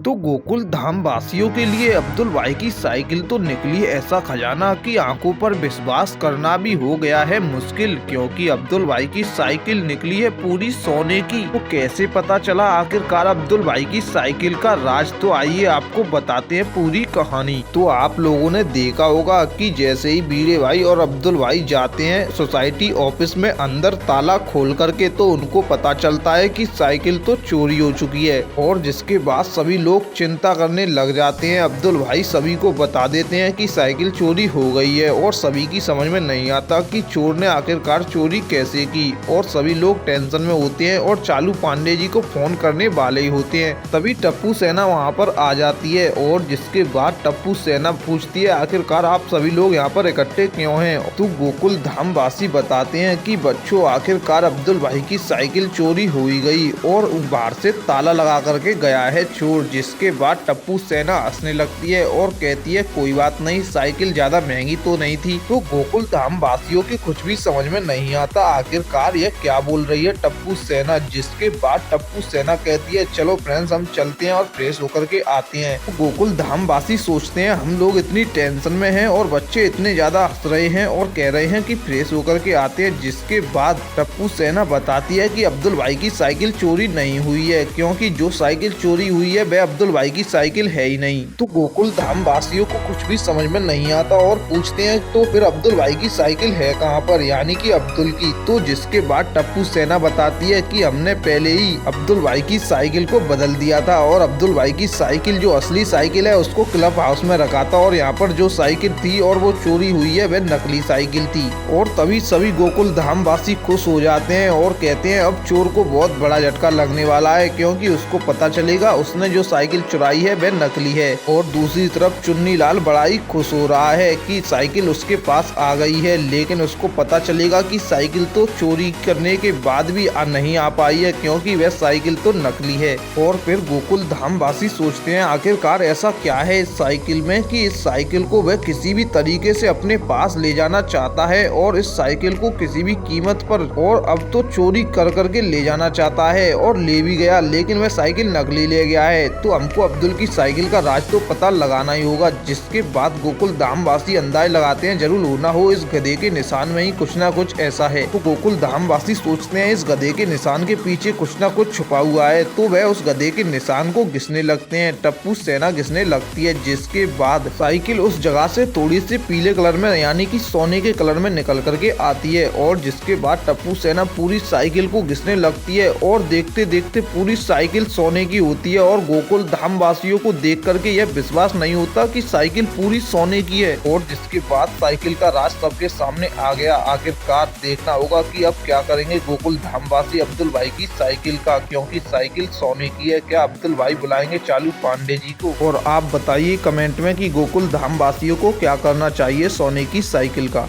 तो गोकुल धाम वासियों के लिए अब्दुल भाई की साइकिल तो निकली ऐसा खजाना कि आंखों पर विश्वास करना भी हो गया है मुश्किल, क्योंकि अब्दुल भाई की साइकिल निकली है पूरी सोने की। तो कैसे पता चला आखिरकार अब्दुल भाई की साइकिल का राज, तो आइए आपको बताते हैं पूरी कहानी। तो आप लोगों ने देखा होगा कि जैसे ही बीरे भाई और अब्दुल भाई जाते हैं सोसाइटी ऑफिस में अंदर ताला खोल करके, तो उनको पता चलता है कि साइकिल तो चोरी हो चुकी है। और जिसके बाद सभी लोग चिंता करने लग जाते हैं। अब्दुल भाई सभी को बता देते हैं कि साइकिल चोरी हो गई है और सभी की समझ में नहीं आता कि चोर ने आखिरकार चोरी कैसे की। और सभी लोग टेंशन में होते हैं और चालू पांडे जी को फोन करने वाले ही होते हैं। तभी टप्पू सेना वहां पर आ जाती है और जिसके बाद टप्पू सेना पूछती है आखिरकार आप सभी लोग यहाँ पर इकट्ठे क्यों हैं। तो गोकुल धाम वासी बताते हैं कि बच्चों आखिरकार अब्दुल भाई की साइकिल चोरी हो गई और बाहर से ताला लगा करके गया है चोर। जिसके बाद टप्पू सेना हंसने लगती है और कहती है कोई बात नहीं, साइकिल ज्यादा महंगी तो नहीं थी। तो गोकुल धाम वासियों के कुछ भी समझ में नहीं आता आखिरकार यह क्या बोल रही है टप्पू सेना। जिसके बाद टप्पू सेना कहती है चलो फ्रेंड्स हम चलते हैं और फ्रेश होकर के आते हैं। तो गोकुल धाम वासी सोचते हैं हम लोग इतनी टेंशन में हैं और बच्चे इतने ज्यादा हंस रहे हैं और कह रहे हैं कि फ्रेश होकर के आते हैं। जिसके बाद टप्पू सेना बताती है कि अब्दुल भाई की साइकिल चोरी नहीं हुई है, क्योंकि जो साइकिल चोरी हुई है वह अब्दुल भाई की साइकिल है ही नहीं। तो गोकुल धाम वासियों को कुछ भी समझ में नहीं आता और पूछते हैं तो फिर अब्दुल भाई की साइकिल है कहाँ पर, यानी कि अब्दुल की। तो जिसके बाद टप्पू सेना बताती है कि हमने पहले ही अब्दुल भाई की साइकिल को बदल दिया था और अब्दुल भाई की साइकिल जो असली साइकिल है उसको क्लब हाउस में रखा था और यहाँ पर जो साइकिल थी और वो चोरी हुई है वह नकली साइकिल थी। और तभी सभी गोकुल धाम वासी खुश हो जाते हैं और कहते हैं अब चोर को बहुत बड़ा झटका लगने वाला है, क्योंकि उसको पता चलेगा उसने जो साइकिल चुराई है वह नकली है। और दूसरी तरफ चुन्नी लाल बड़ा ही खुश हो रहा है कि साइकिल उसके पास आ गई है, लेकिन उसको पता चलेगा कि साइकिल तो चोरी करने के बाद भी नहीं आ पाई है, क्योंकि वह साइकिल तो नकली है। और फिर गोकुल धाम वासी सोचते हैं आखिरकार ऐसा क्या है इस साइकिल में कि इस साइकिल को वह किसी भी तरीके से अपने पास ले जाना चाहता है और इस साइकिल को किसी भी कीमत पर और अब तो चोरी कर करके ले जाना चाहता है। और ले भी गया, लेकिन वह साइकिल नकली ले गया है। तो हमको अब्दुल की साइकिल का राज तो पता लगाना ही होगा। जिसके बाद गोकुल धाम वासी अंदाज लगाते हैं जरूर होना हो इस गधे के निशान में ही कुछ ना कुछ ऐसा है। तो गोकुल धाम वासी सोचते हैं इस गधे के निशान के पीछे कुछ ना कुछ छुपा हुआ है। तो वह उस गधे के निशान को घिसने लगते हैं। टप्पू सेना घिसने लगती है। जिसके बाद साइकिल उस जगह से थोड़ी सी पीले कलर में यानी कि सोने के कलर में निकल करके आती है। और जिसके बाद टप्पू सेना पूरी साइकिल को घिसने लगती है और देखते देखते पूरी साइकिल सोने की होती है। और गोकुल धाम वासियों को देख करके यह विश्वास नहीं होता कि साइकिल पूरी सोने की है। और जिसके बाद साइकिल का राज सबके सामने आ गया। आखिरकार देखना होगा कि अब क्या करेंगे गोकुल धाम वासी अब्दुल भाई की साइकिल का, क्योंकि साइकिल सोने की है। क्या अब्दुल भाई बुलाएंगे चालू पांडे जी को? और आप बताइए कमेंट में कि गोकुल धाम वासियों को क्या करना चाहिए सोने की साइकिल का।